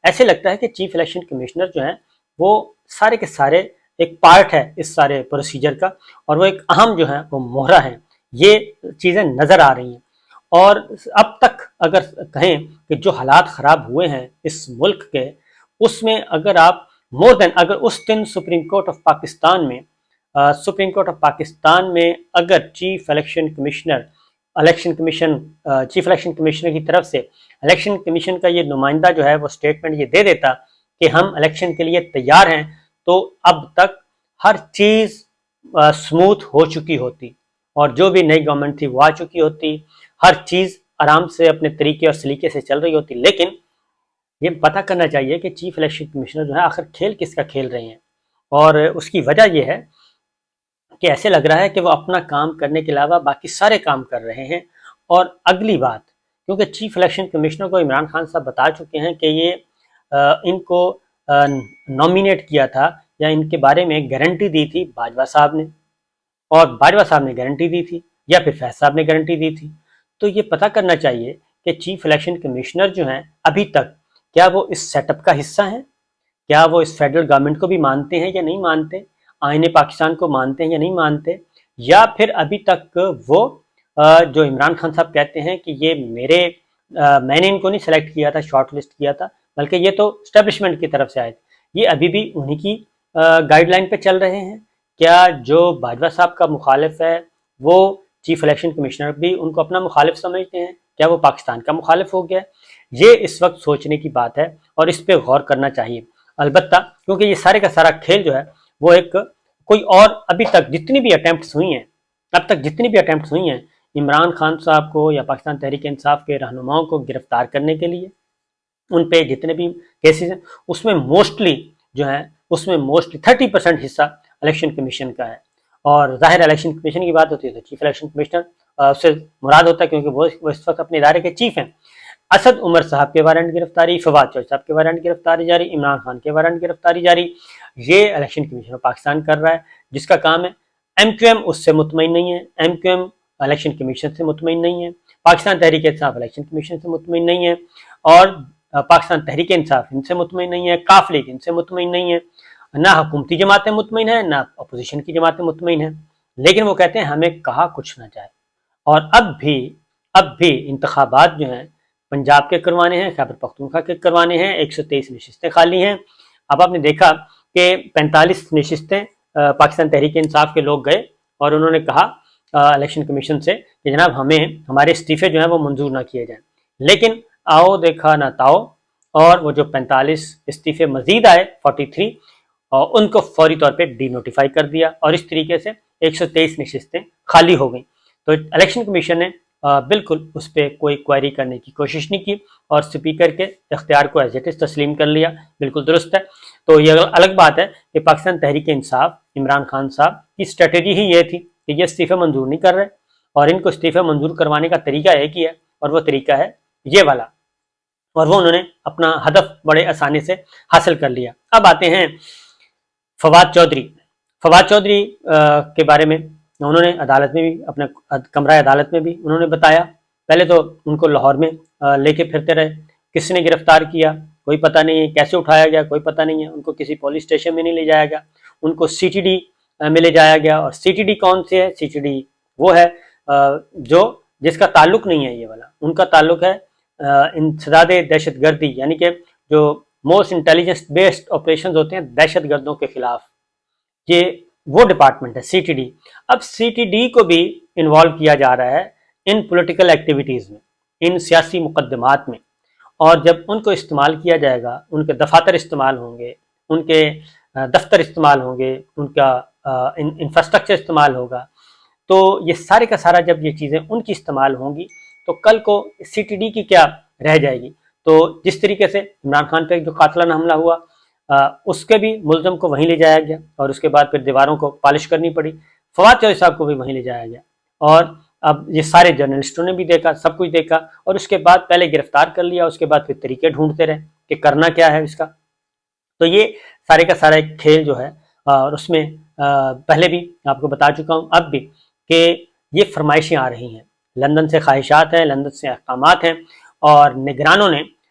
ایسے لگتا ہے کہ چیف الیکشن کمشنر جو ہیں وہ سارے کے سارے ایک پارٹ ہے اس سارے پروسیجر کا، اور وہ ایک اہم جو ہے وہ مہرہ ہے. یہ چیزیں نظر آ رہی ہیں. اور اب تک اگر کہیں کہ جو حالات خراب ہوئے ہیں اس ملک کے، اس میں اگر آپ اگر اس دن سپریم کورٹ آف پاکستان میں اگر چیف الیکشن کمشنر کی طرف سے الیکشن کمیشن کا یہ نمائندہ جو ہے وہ سٹیٹمنٹ یہ دے دیتا کہ ہم الیکشن کے لیے تیار ہیں، تو اب تک ہر چیز سموتھ ہو چکی ہوتی، اور جو بھی نئی گورنمنٹ تھی وہ آ چکی ہوتی، ہر چیز آرام سے اپنے طریقے اور سلیقے سے چل رہی ہوتی. لیکن یہ پتہ کرنا چاہیے کہ چیف الیکشن کمشنر جو ہے آخر کھیل کس کا کھیل رہے ہیں. اور اس کی وجہ یہ ہے کہ ایسے لگ رہا ہے کہ وہ اپنا کام کرنے کے علاوہ باقی سارے کام کر رہے ہیں. اور اگلی بات، کیونکہ چیف الیکشن کمشنر کو عمران خان صاحب بتا چکے ہیں کہ یہ ان کو نامینیٹ کیا تھا یا ان کے بارے میں گارنٹی دی تھی باجوہ صاحب نے، اور باجوہ صاحب نے گارنٹی دی تھی یا پھر فیض صاحب نے گارنٹی دی تھی. تو یہ پتہ کرنا چاہیے کہ چیف الیکشن کمشنر جو ہیں ابھی تک کیا وہ اس سیٹ اپ کا حصہ ہیں، کیا وہ اس فیڈرل گورنمنٹ کو بھی مانتے ہیں یا نہیں مانتے، آئین پاکستان کو مانتے ہیں یا نہیں مانتے، یا پھر ابھی تک وہ جو عمران خان صاحب کہتے ہیں کہ یہ میں نے ان کو نہیں سلیکٹ کیا تھا، شارٹ لسٹ کیا تھا، بلکہ یہ تو اسٹیبلشمنٹ کی طرف سے آئے تھے، یہ ابھی بھی انہی کی گائیڈ لائن پہ چل رہے ہیں؟ کیا جو باجوہ صاحب کا مخالف ہے وہ چیف الیکشن کمشنر بھی ان کو اپنا مخالف سمجھتے ہیں؟ کیا وہ پاکستان کا مخالف ہو گیا؟ یہ اس وقت سوچنے کی بات ہے اور اس پہ غور کرنا چاہیے. البتہ کیونکہ یہ سارے کا سارا کھیل جو ہے وہ ایک کوئی اور ابھی تک جتنی بھی اٹیمپٹس ہوئی ہیں عمران خان صاحب کو یا پاکستان تحریک انصاف کے رہنماؤں کو گرفتار کرنے کے لیے، ان پہ جتنے بھی کیسز ہیں اس میں موسٹلی 30% حصہ الیکشن کمیشن کا ہے. اور ظاہر الیکشن کمیشن کی بات ہوتی ہے تو چیف الیکشن کمشنر سے مراد ہوتا ہے، کیونکہ وہ اس وقت اپنے ادارے کے چیف ہیں. اسد عمر صاحب کے وارنٹ گرفتاری، فواد چوہدری صاحب کے وارنٹ گرفتاری جاری، عمران خان کے وارنٹ گرفتاری جاری. یہ الیکشن کمیشن پاکستان کر رہا ہے، جس کا کام ہے. ایم کیو ایم اس سے مطمئن نہیں ہے، ایم کیو ایم الیکشن کمیشن سے مطمئن نہیں ہے، پاکستان تحریک انصاف الیکشن کمیشن سے مطمئن نہیں ہے، اور پاکستان تحریک انصاف ان سے مطمئن نہیں ہے، کاف لیگ ان سے مطمئن نہیں ہے، نہ حکومتی جماعتیں مطمئن ہیں، نہ اپوزیشن کی جماعتیں مطمئن ہیں. لیکن وہ کہتے ہیں ہمیں کہا کچھ نہ جائے. اور اب بھی انتخابات جو ہیں پنجاب کے کروانے ہیں، خیبر پختونخوا کے کروانے ہیں، 123 نشستیں خالی ہیں. اب آپ نے دیکھا کہ 45 نشستیں پاکستان تحریک انصاف کے لوگ گئے اور انہوں نے کہا الیکشن کمیشن سے کہ جناب ہمارے استعفے جو ہیں وہ منظور نہ کیے جائیں. لیکن آؤ دیکھا نہ تاؤ، اور وہ جو 45 استعفے مزید آئے 43، اور ان کو فوری طور پہ ڈی نوٹیفائی کر دیا، اور اس طریقے سے 123 نشستیں خالی ہو گئیں. تو الیکشن کمیشن نے بالکل اس پہ کوئی کوئری کرنے کی کوشش نہیں کی اور اسپیکر کے اختیار کو ایز اٹ از تسلیم کر لیا. بالکل درست ہے. تو یہ الگ بات ہے کہ پاکستان تحریک انصاف عمران خان صاحب کی اسٹریٹجی ہی یہ تھی کہ یہ استعفے منظور نہیں کر رہے، اور ان کو استعفے منظور کروانے کا طریقہ ایک ہی ہے، اور وہ طریقہ ہے یہ والا، اور وہ انہوں نے اپنا ہدف بڑے آسانی سے حاصل کر لیا. اب آتے ہیں فواد چودھری کے بارے میں. انہوں نے عدالت میں بھی، اپنے کمرہ عدالت میں بھی انہوں نے بتایا. پہلے تو ان کو لاہور میں لے کے پھرتے رہے، کس نے گرفتار کیا کوئی پتہ نہیں ہے، کیسے اٹھایا گیا کوئی پتہ نہیں ہے. ان کو کسی پولیس اسٹیشن میں نہیں لے جایا گیا، ان کو سی ٹی ڈی میں لے جایا گیا. اور سی ٹی ڈی کون سی ہے؟ سی ٹی ڈی وہ ہے جس کا تعلق نہیں ہے یہ والا، ان کا تعلق ہے انسداد دہشت گردی، یعنی کہ جو موسٹ انٹیلیجنس بیسڈ آپریشنز ہوتے ہیں دہشت گردوں کے خلاف، یہ وہ ڈپارٹمنٹ ہے سی ٹی ڈی. اب سی ٹی ڈی کو بھی انوالو کیا جا رہا ہے ان پولیٹیکل ایکٹیویٹیز میں، ان سیاسی مقدمات میں. اور جب ان کو استعمال کیا جائے گا، ان کے دفاتر استعمال ہوں گے، ان کے دفتر استعمال ہوں گے، ان کا انفراسٹرکچر استعمال ہوگا، تو یہ سارے کا سارا جب یہ چیزیں ان کی استعمال ہوں گی تو کل کو سی ٹی ڈی کی کیا رہ جائے گی. تو جس طریقے سے عمران خان پہ جو قاتلانہ حملہ ہوا، اس کے بھی ملزم کو وہیں لے جایا گیا، اور اس کے بعد پھر دیواروں کو پالش کرنی پڑی. فواد چوہدری صاحب کو بھی وہیں لے جایا گیا، اور اب یہ سارے جرنلسٹوں نے بھی دیکھا، سب کچھ دیکھا، اور اس کے بعد پہلے گرفتار کر لیا، اس کے بعد پھر طریقے ڈھونڈتے رہے کہ کرنا کیا ہے اس کا. تو یہ سارے کا سارا ایک کھیل جو ہے، اور اس میں پہلے بھی آپ کو بتا چکا ہوں اب بھی کہ یہ فرمائشیں آ رہی ہیں، لندن سے خواہشات ہیں، لندن سے احکامات ہیں، اور نگرانوں نے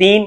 3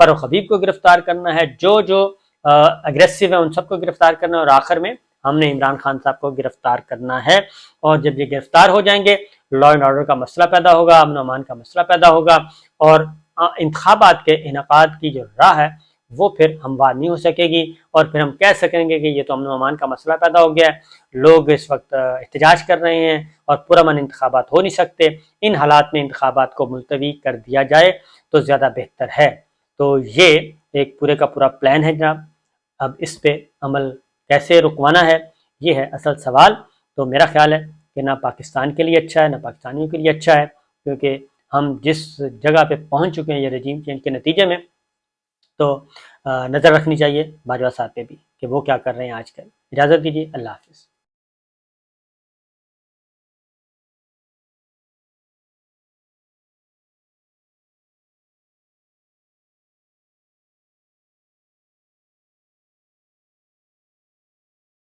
فاروق حبیب کو گرفتار کرنا ہے، جو اگریسو ہے ان سب کو گرفتار کرنا ہے، اور آخر میں ہم نے عمران خان صاحب کو گرفتار کرنا ہے۔ اور جب یہ گرفتار ہو جائیں گے، لا اینڈ آرڈر کا مسئلہ پیدا ہوگا، امن و امان کا مسئلہ پیدا ہوگا، اور انتخابات کے انعقاد کی جو راہ ہے وہ پھر ہموار نہیں ہو سکے گی، اور پھر ہم کہہ سکیں گے کہ یہ تو امن و امان کا مسئلہ پیدا ہو گیا ہے، لوگ اس وقت احتجاج کر رہے ہیں اور پرامن انتخابات ہو نہیں سکتے، ان حالات میں انتخابات کو ملتوی کر دیا جائے تو زیادہ بہتر ہے۔ تو یہ ایک پورے کا پورا پلان ہے جناب، اب اس پہ عمل کیسے رکوانا ہے یہ ہے اصل سوال۔ تو میرا خیال ہے کہ نہ پاکستان کے لیے اچھا ہے نہ پاکستانیوں کے لیے اچھا ہے، کیونکہ ہم جس جگہ پہ پہنچ چکے ہیں یہ رجیم چینج کے نتیجے میں، تو نظر رکھنی چاہیے باجوہ صاحب پہ بھی کہ وہ کیا کر رہے ہیں آج کل۔ اجازت دیجیے، اللہ حافظ۔